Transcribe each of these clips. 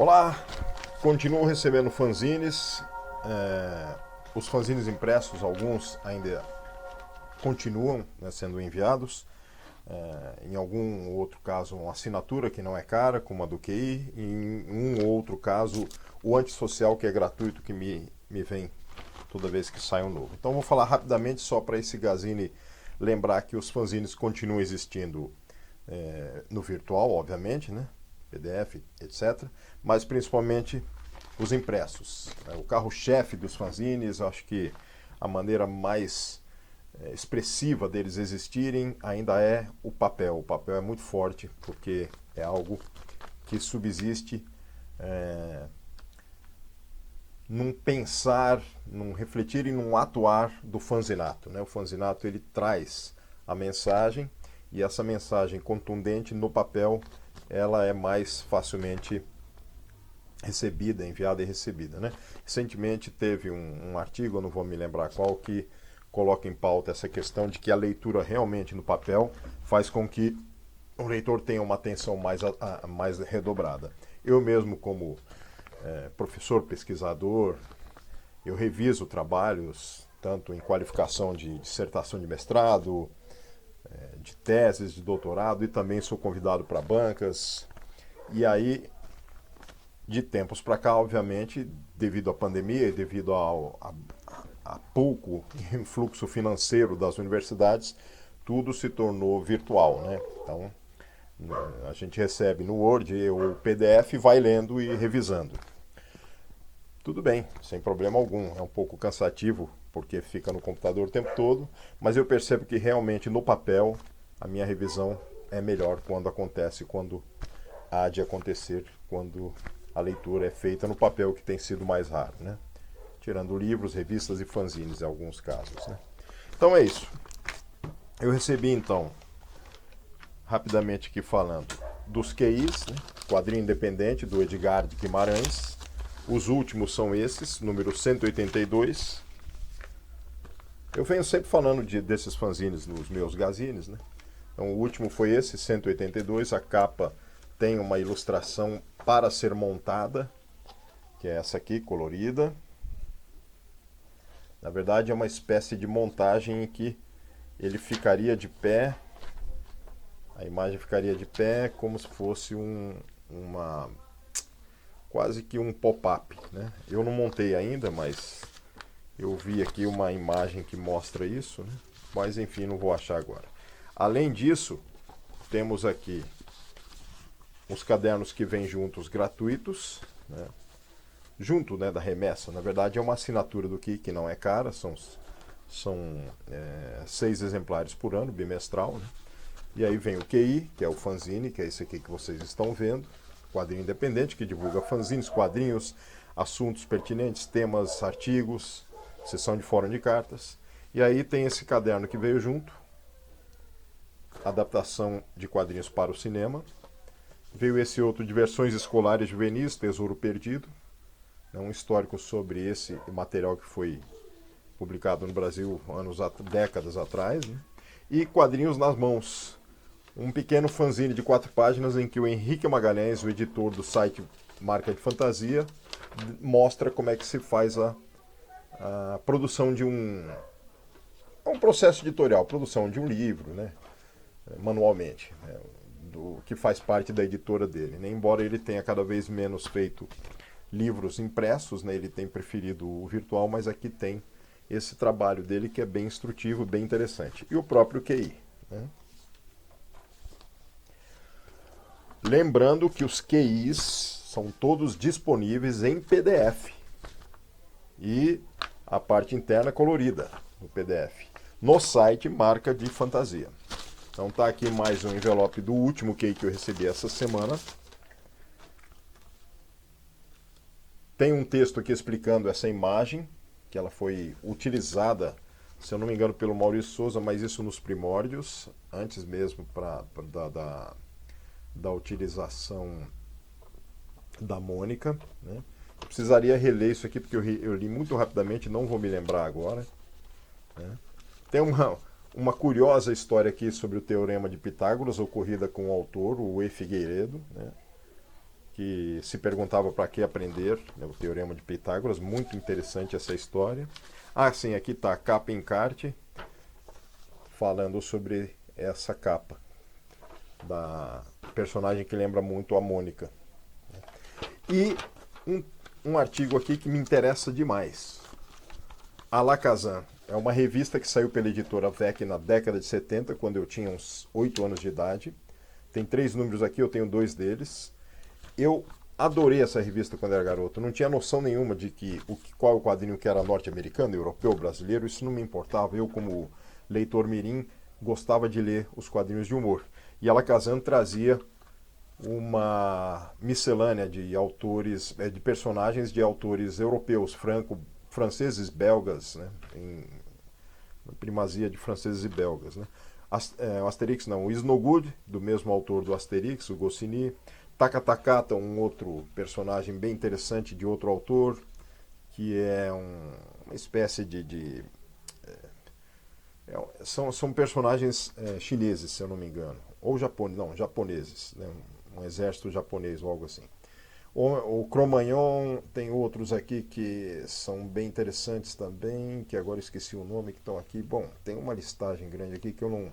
Olá, continuo recebendo fanzines. Os fanzines impressos, alguns ainda continuam, né, sendo enviados. Em algum outro caso, uma assinatura que não é cara, como a do QI. Em um outro caso, o antissocial, que é gratuito, que me vem toda vez que sai um novo. Então vou falar rapidamente só para esse Gazine lembrar que os fanzines continuam existindo no virtual, obviamente, né? PDF, etc. Mas principalmente os impressos. O carro-chefe dos fanzines, acho que a maneira mais expressiva deles existirem ainda é o papel. O papel é muito forte porque é algo que subsiste num pensar, num refletir e num atuar do fanzinato, né? O fanzinato ele traz a mensagem e essa mensagem contundente no papel ela é mais facilmente recebida, enviada e recebida, né? Recentemente teve um artigo, eu não vou me lembrar qual, que coloca em pauta essa questão de que a leitura realmente no papel faz com que o leitor tenha uma atenção mais redobrada. Eu mesmo, como professor, pesquisador, eu reviso trabalhos, tanto em qualificação de dissertação de mestrado, de teses, de doutorado, e também sou convidado para bancas. E aí, de tempos para cá, obviamente, devido à pandemia e devido a pouco influxo financeiro das universidades, tudo se tornou virtual, né? Então, a gente recebe no Word o PDF, vai lendo e revisando. Tudo bem, sem problema algum. É um pouco cansativo, porque fica no computador o tempo todo, mas eu percebo que realmente no papel a minha revisão é melhor quando há de acontecer, quando a leitura é feita no papel, que tem sido mais raro, né? Tirando livros, revistas e fanzines em alguns casos, né? Então é isso. Eu recebi então, rapidamente aqui falando, dos QIs, né? Quadrinho Independente, do Edgar de Guimarães. Os últimos são esses, número 182. Eu venho sempre falando desses fanzines nos meus gazines, né? Então o último foi esse, 182. A capa tem uma ilustração para ser montada, que é essa aqui, colorida. Na verdade é uma espécie de montagem em que ele ficaria de pé, a imagem ficaria de pé como se fosse quase que um pop-up, né? Eu não montei ainda, mas eu vi aqui uma imagem que mostra isso, né? Mas enfim, não vou achar agora. Além disso, temos aqui os cadernos que vêm juntos gratuitos, né? Junto, né, da remessa. Na verdade é uma assinatura do que não é cara, são 6 exemplares por ano, bimestral, né? E aí vem o QI, que é o fanzine, que é esse aqui que vocês estão vendo, quadrinho independente, que divulga fanzines, quadrinhos, assuntos pertinentes, temas, artigos, sessão de fórum de cartas. E aí tem esse caderno que veio junto, adaptação de quadrinhos para o cinema. Veio esse outro de versões escolares juvenis, Tesouro Perdido, um histórico sobre esse material que foi publicado no Brasil décadas atrás, né? E Quadrinhos nas Mãos, um pequeno fanzine de 4 páginas em que o Henrique Magalhães, o editor do site Marca de Fantasia, mostra como é que se faz a produção de um processo editorial, produção de um livro, né, manualmente, né, que faz parte da editora dele, né? Embora ele tenha cada vez menos feito livros impressos, né, ele tem preferido o virtual, mas aqui tem esse trabalho dele que é bem instrutivo, bem interessante. E o próprio QI, né? Lembrando que os QIs são todos disponíveis em PDF e a parte interna colorida no PDF no site Marca de Fantasia. Então tá aqui mais um envelope do último QI que eu recebi essa semana. Tem um texto aqui explicando essa imagem, que ela foi utilizada, se eu não me engano, pelo Maurício Souza, mas isso nos primórdios, antes mesmo da utilização da Mônica, né? Precisaria reler isso aqui porque eu li muito rapidamente, não vou me lembrar agora, né? Tem uma curiosa história aqui sobre o Teorema de Pitágoras, ocorrida com o autor, o E. Figueiredo, né? que se perguntava para que aprender, né, o Teorema de Pitágoras, muito interessante essa história. Ah, sim, aqui está a capa encarte, falando sobre essa capa da personagem que lembra muito a Mônica. E um artigo aqui que me interessa demais. A La Kazan é uma revista que saiu pela editora VEC na década de 70, quando eu tinha uns 8 anos de idade. Tem 3 números aqui, eu tenho 2 deles. Eu adorei essa revista quando era garoto. Não tinha noção nenhuma de qual o quadrinho que era norte-americano, europeu, brasileiro. Isso não me importava. Eu, como leitor mirim, gostava de ler os quadrinhos de humor. E a La Kazan trazia uma miscelânea de autores, de personagens de autores europeus, franceses, belgas, né, em primazia de franceses e belgas, né. O Asterix não, o Snowgood, do mesmo autor do Asterix, o Goscinny. Taka Takata, um outro personagem bem interessante de outro autor, que é uma espécie são personagens chineses, se eu não me engano, ou japoneses, né, um exército japonês ou algo assim. O Cro-Magnon, tem outros aqui que são bem interessantes também, que agora esqueci o nome, que estão aqui. Bom, tem uma listagem grande aqui que eu não...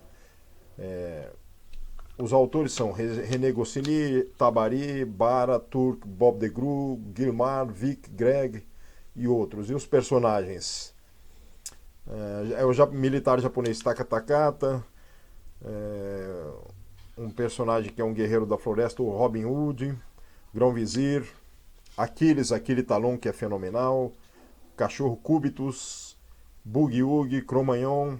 Os autores são René Goscinny, Tabary, Bara, Turk, Bob de Groot, Gilmar, Vic, Greg e outros. E os personagens? É o militar japonês Taka Takata, um personagem que é um guerreiro da floresta, o Robin Hood, Grão-Vizir, Aquiles Talon, que é fenomenal, Cachorro Cubitus, Boogie-Woogie, Cro-Magnon,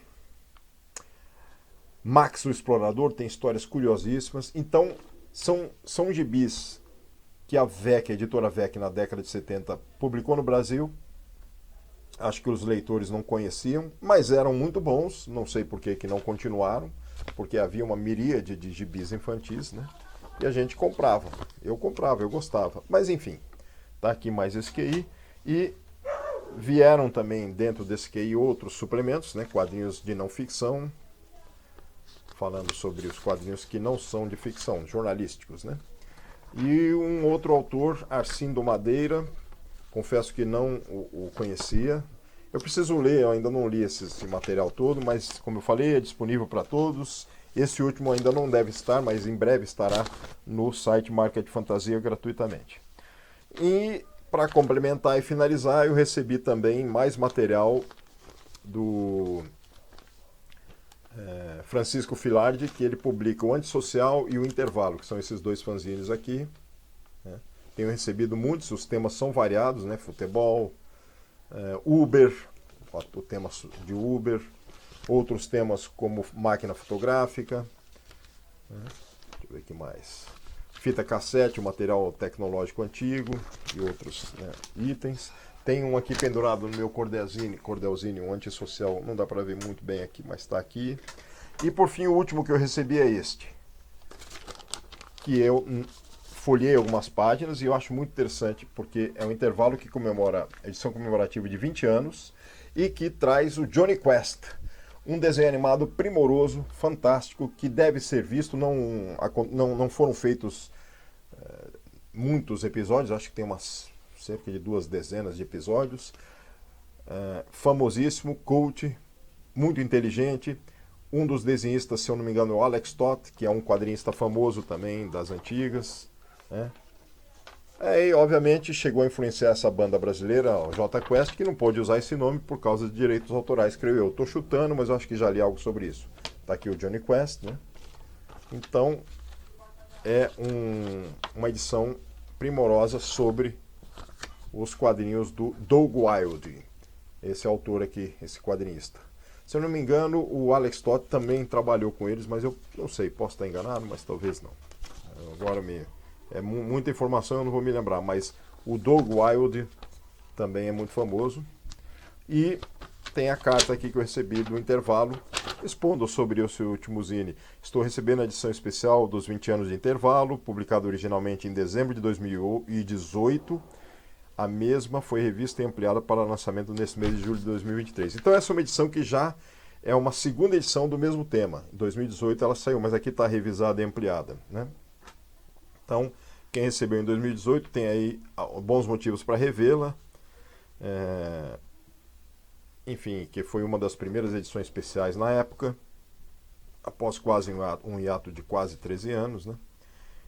Max o Explorador, tem histórias curiosíssimas. Então, são gibis que a editora VEC, na década de 70, publicou no Brasil. Acho que os leitores não conheciam, mas eram muito bons. Não sei por que não continuaram, porque havia uma miríade de gibis infantis, né? E a gente comprava. Eu gostava. Mas enfim, tá aqui mais esse QI. E vieram também dentro desse QI outros suplementos, né? Quadrinhos de não ficção, falando sobre os quadrinhos que não são de ficção, jornalísticos, né? E um outro autor, Arcindo Madeira, confesso que não o conhecia. Eu preciso ler, eu ainda não li esse material todo, mas como eu falei, é disponível para todos. Esse último ainda não deve estar, mas em breve estará no site Marca de Fantasia gratuitamente. E para complementar e finalizar, eu recebi também mais material do Francisco Filardi, que ele publica o Antissocial e o Intervalo, que são esses 2 fanzines aqui, né? Tenho recebido muitos, os temas são variados, né? Futebol, Uber, o tema de Uber, outros temas como máquina fotográfica, né? Deixa eu ver aqui mais. Fita cassete, o material tecnológico antigo e outros, né, itens. Tem um aqui pendurado no meu cordelzinho, um antissocial, não dá para ver muito bem aqui, mas está aqui. E por fim, o último que eu recebi é este, que eu folhei algumas páginas e eu acho muito interessante, porque é um intervalo que comemora a edição comemorativa de 20 anos e que traz o Jonny Quest, um desenho animado primoroso, fantástico, que deve ser visto. Não foram feitos muitos episódios, acho que tem cerca de 2 dezenas de episódios. Famosíssimo, cult, muito inteligente. Um dos desenhistas, se eu não me engano, é o Alex Toth, que é um quadrinista famoso também das antigas, né? E obviamente chegou a influenciar essa banda brasileira, o Jota Quest, que não pôde usar esse nome por causa de direitos autorais, creio eu. Estou chutando, mas acho que já li algo sobre isso. Está aqui o Jonny Quest, né? Então, é uma edição primorosa sobre os quadrinhos do Doug Wilde, esse autor aqui, esse quadrinista. Se eu não me engano, o Alex Toth também trabalhou com eles, mas eu não sei, posso estar enganado, mas talvez não. Agora é muita informação, eu não vou me lembrar, mas o Doug Wilde também é muito famoso. E tem a carta aqui que eu recebi do Intervalo, expondo sobre o seu último zine. Estou recebendo a edição especial dos 20 anos de Intervalo, publicada originalmente em dezembro de 2018. A mesma foi revista e ampliada para lançamento nesse mês de julho de 2023. Então essa é uma edição que já é uma segunda edição do mesmo tema. Em 2018 ela saiu, mas aqui está revisada e ampliada, né? Então Quem recebeu em 2018 tem aí bons motivos para revê-la. Enfim, que foi uma das primeiras edições especiais na época, após quase um hiato de quase 13 anos, né?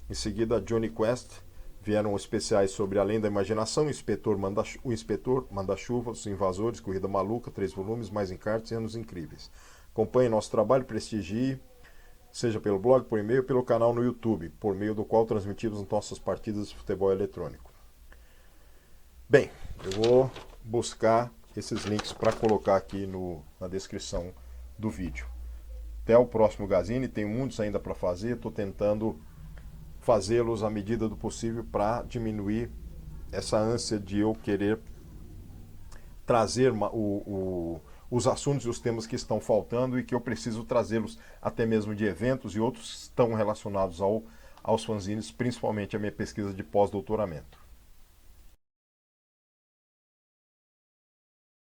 Em seguida, Johnny Quest, vieram especiais sobre Além da Imaginação, o Inspetor Manda-Chuva, Os Invasores, Corrida Maluca, 3 volumes, Mais Encartes e Anos Incríveis. Acompanhe nosso trabalho, prestigie, seja pelo blog, por e-mail, pelo canal no YouTube, por meio do qual transmitimos nossas partidas de futebol eletrônico. Bem, eu vou buscar esses links para colocar aqui na descrição do vídeo. Até o próximo Gazine, tem muitos ainda para fazer, estou tentando fazê-los à medida do possível para diminuir essa ânsia de eu querer trazer os assuntos e os temas que estão faltando e que eu preciso trazê-los até mesmo de eventos e outros que estão relacionados aos fanzines, principalmente a minha pesquisa de pós-doutoramento.